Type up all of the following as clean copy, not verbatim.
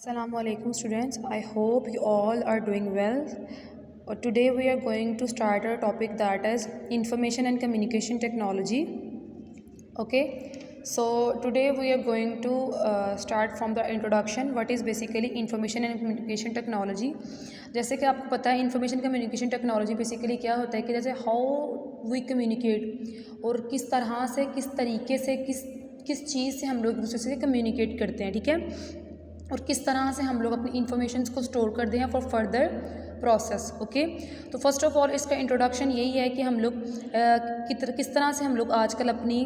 Assalamu alaikum students. I hope you all are doing well. Today we are going to start our topic, that is information and communication technology. Okay, so today we are going to start from the introduction. What is basically information and communication technology? जैसे कि आपको पता है information communication technology basically क्या होता है कि जैसे हाउ वी कम्युनिकेट, और किस तरह से किस तरीके से किस चीज़ से हम लोग एक दूसरे से कम्युनिकेट करते हैं, ठीक है, और किस तरह से हम लोग अपनी इंफॉर्मेशन को स्टोर करते हैं फॉर फर्दर प्रोसेस। ओके, तो फर्स्ट ऑफ ऑल इसका इंट्रोडक्शन यही है कि हम लोग किस तरह से हम लोग आजकल अपनी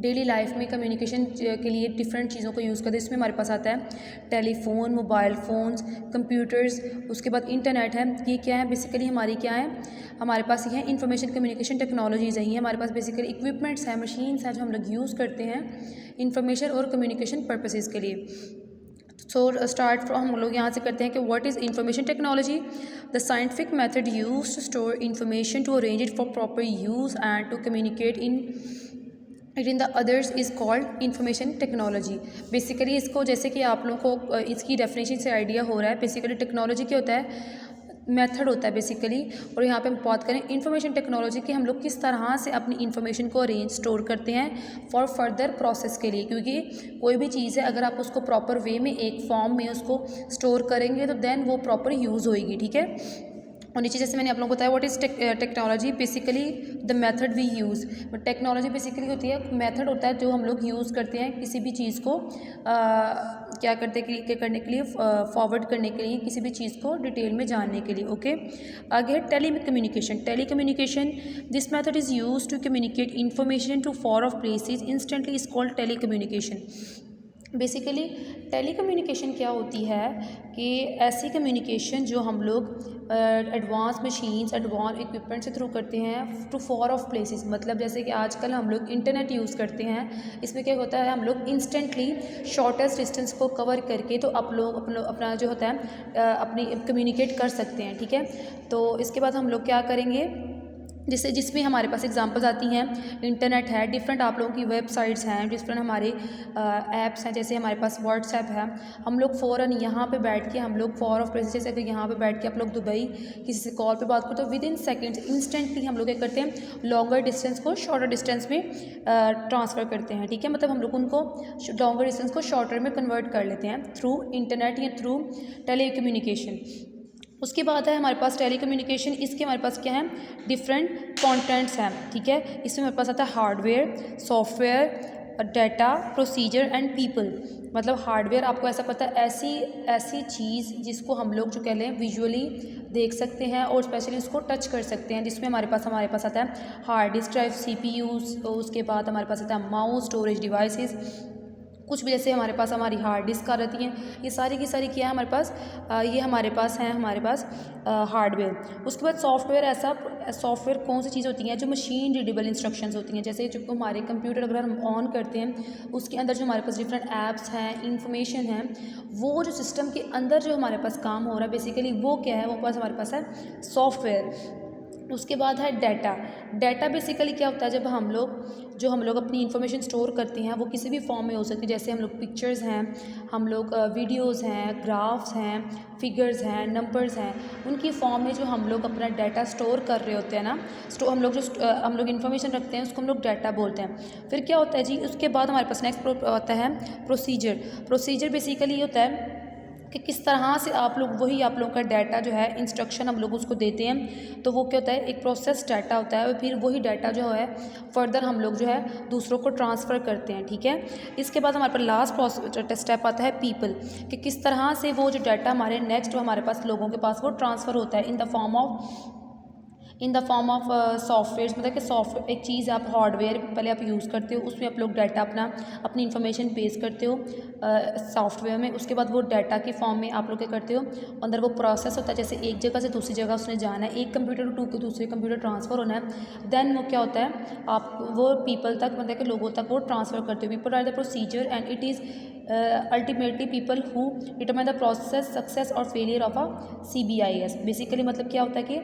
डेली लाइफ में कम्युनिकेशन के लिए डिफरेंट चीज़ों को यूज़ करते हैं। इसमें हमारे पास आता है टेलीफोन, मोबाइल फ़ोन्स, कंप्यूटर्स, उसके बाद इंटरनेट है। ये क्या है बेसिकली, हमारी क्या है, हमारे पास ये है इंफॉर्मेशन कम्युनिकेशन टेक्नोलॉजीज़ हैं। हमारे पास बेसिकली इक्विपमेंट्स हैं, मशीन्स हैं जो हम लोग यूज़ करते हैं इंफॉर्मेशन और कम्युनिकेशन पर्पसेस के लिए। सो स्टार्ट फ्रॉम हम लोग यहाँ से करते हैं कि what is information technology. The scientific method use to store information to arrange it for proper use and to communicate in the others is called information technology. Basically इसको, जैसे कि आप लोगों को इसकी डेफिनेशन से आइडिया हो रहा है, बेसिकली टेक्नोलॉजी क्या होता है, मेथड होता है बेसिकली। और यहाँ पे हम बात करें इंफॉर्मेशन टेक्नोलॉजी कि हम लोग किस तरह से अपनी इंफॉर्मेशन को अरेंज स्टोर करते हैं फॉर फर्दर प्रोसेस के लिए, क्योंकि कोई भी चीज़ है अगर आप उसको प्रॉपर वे में एक फॉर्म में उसको स्टोर करेंगे तो देन वो प्रॉपर यूज़ होएगी, ठीक है। और नीचे जैसे मैंने आप लोगों को बताया what is technology, basically the method we use. But technology basically होती है, मेथड होता है जो हम लोग यूज़ करते हैं किसी भी चीज़ को क्या करने के लिए, फॉरवर्ड करने के लिए, किसी भी चीज़ को डिटेल में जानने के लिए। ओके, आगे है telecommunication. This method is use to communicate information to for of places instantly is called telecommunication. Basically telecommunication क्या होती है कि ऐसी कम्युनिकेशन जो हम लोग एडवांस मशीन्स, एडवांस इक्विपमेंट से थ्रू करते हैं टू फॉर ऑफ प्लेसेस। मतलब जैसे कि आजकल हम लोग इंटरनेट यूज़ करते हैं, इसमें क्या होता है, हम लोग इंस्टेंटली शॉर्टेस्ट डिस्टेंस को कवर करके तो आप लोग अपना जो होता है अपनी कम्युनिकेट कर सकते हैं, ठीक है। तो इसके बाद हम लोग क्या करेंगे, जिसमें हमारे पास एग्जांपल्स आती हैं, इंटरनेट है, डिफरेंट आप लोगों की वेबसाइट्स हैं, डिफरेंट हमारे ऐप्स हैं, जैसे हमारे पास व्हाट्सएप है। हम लोग फ़ौरन यहाँ पे बैठ के हम लोग फॉर ऑफ प्लेसेस, जैसे अगर यहाँ पे बैठ के आप लोग दुबई किसी से कॉल पे बात करते हो, विद इन सेकेंड्स इंस्टेंटली हम लोग क्या करते हैं, लॉन्गर डिस्टेंस को शॉर्टर डिस्टेंस में ट्रांसफ़र करते हैं, ठीक है। मतलब हम लोग उनको लॉन्गर डिस्टेंस को शॉर्टर में कन्वर्ट कर लेते हैं थ्रू इंटरनेट या थ्रू टेली कम्युनिकेशन। उसके बाद है हमारे पास टेली कम्युनिकेशन। इसके हमारे पास क्या है, डिफरेंट कंटेंट्स हैं, ठीक है। इसमें हमारे पास आता है hardware, software, data, procedure and people. मतलब हार्डवेयर आपको ऐसा पता है, ऐसी चीज़ जिसको हम लोग जो कह लें विजुअली देख सकते हैं और स्पेशली उसको टच कर सकते हैं, जिसमें हमारे पास आता है हार्ड डिस्क ड्राइव, सीपीयूज़। उसके बाद हमारे पास आता है माउस, स्टोरेज डिवाइसेस, कुछ भी जैसे हमारे पास हमारी हार्ड डिस्क आ रहती हैं। ये सारी की सारी क्या है हमारे पास, ये हमारे पास हार्डवेयर। उसके बाद सॉफ्टवेयर कौन सी चीज़ होती हैं, जो मशीन रीडेबल इंस्ट्रक्शंस होती हैं। जैसे जो हमारे कंप्यूटर अगर हम ऑन करते हैं, उसके अंदर जो हमारे पास डिफरेंट ऐप्स हैं, इंफॉर्मेशन है, वो जो सिस्टम के अंदर जो हमारे पास काम हो रहा है बेसिकली वो क्या है, वो हमारे पास है सॉफ्टवेयर। उसके बाद है डाटा बेसिकली क्या होता है, जब हम लोग अपनी इन्फॉर्मेशन स्टोर करते हैं, वो किसी भी फॉर्म में हो सकती है। जैसे हम लोग पिक्चर्स हैं, हम लोग वीडियोस हैं, ग्राफ्स हैं, फिगर्स हैं, नंबर्स हैं, उनकी फॉर्म में जो हम लोग अपना डाटा स्टोर कर रहे होते हैं ना, हम लोग इन्फॉर्मेशन रखते हैं, उसको हम लोग डाटा बोलते हैं। फिर क्या होता है जी, उसके बाद हमारे पास नेक्स्ट आता है प्रोसीजर बेसिकली होता है कि किस तरह से आप लोग का डाटा जो है, इंस्ट्रक्शन हम लोग उसको देते हैं, तो वो क्या होता है, एक प्रोसेस डाटा होता है, और फिर वही डाटा जो है फर्दर हम लोग जो है दूसरों को ट्रांसफ़र करते हैं, ठीक है। इसके बाद हमारे पास लास्ट स्टेप आता है पीपल, कि किस तरह से वो जो डाटा हमारे नेक्स्ट जो हमारे पास लोगों के पास वो ट्रांसफ़र होता है in the form of software. मतलब कि सॉफ्टवेयर एक चीज़, आप हार्डवेयर पहले आप यूज़ करते हो, उसमें आप लोग डाटा अपनी इन्फॉर्मेशन पेश करते हो सॉफ्टवेयर में। उसके बाद वो डाटा की फॉर्म में आप लोग क्या करते हो, अंदर वो प्रोसेस होता है, जैसे एक जगह से दूसरी जगह उसने जाना है, एक कंप्यूटर टू दूसरे कंप्यूटर ट्रांसफ़र होना है, देन वो क्या होता है, आप वो पीपल तक, मतलब कि लोगों तक वो ट्रांसफ़र करते हो। People are the procedure and it is ultimately people who determine the process success or failure of a CBIS। Basically मतलब क्या होता है कि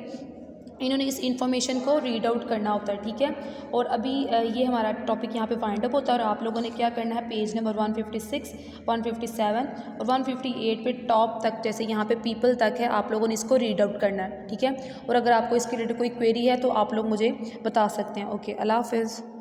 इन्होंने इस इन्फॉर्मेशन को रीड आउट करना होता है, ठीक है। और अभी ये हमारा टॉपिक यहाँ पे फाइंड अप होता है और आप लोगों ने क्या करना है, पेज नंबर 156, 157 और 158 पे टॉप तक, जैसे यहाँ पे पीपल तक है, आप लोगों ने इसको रीड आउट करना है, ठीक है। और अगर आपको इसके रिलेटेड कोई क्वेरी है तो आप लोग मुझे बता सकते हैं। ओके, अल्लाह हाफिज़।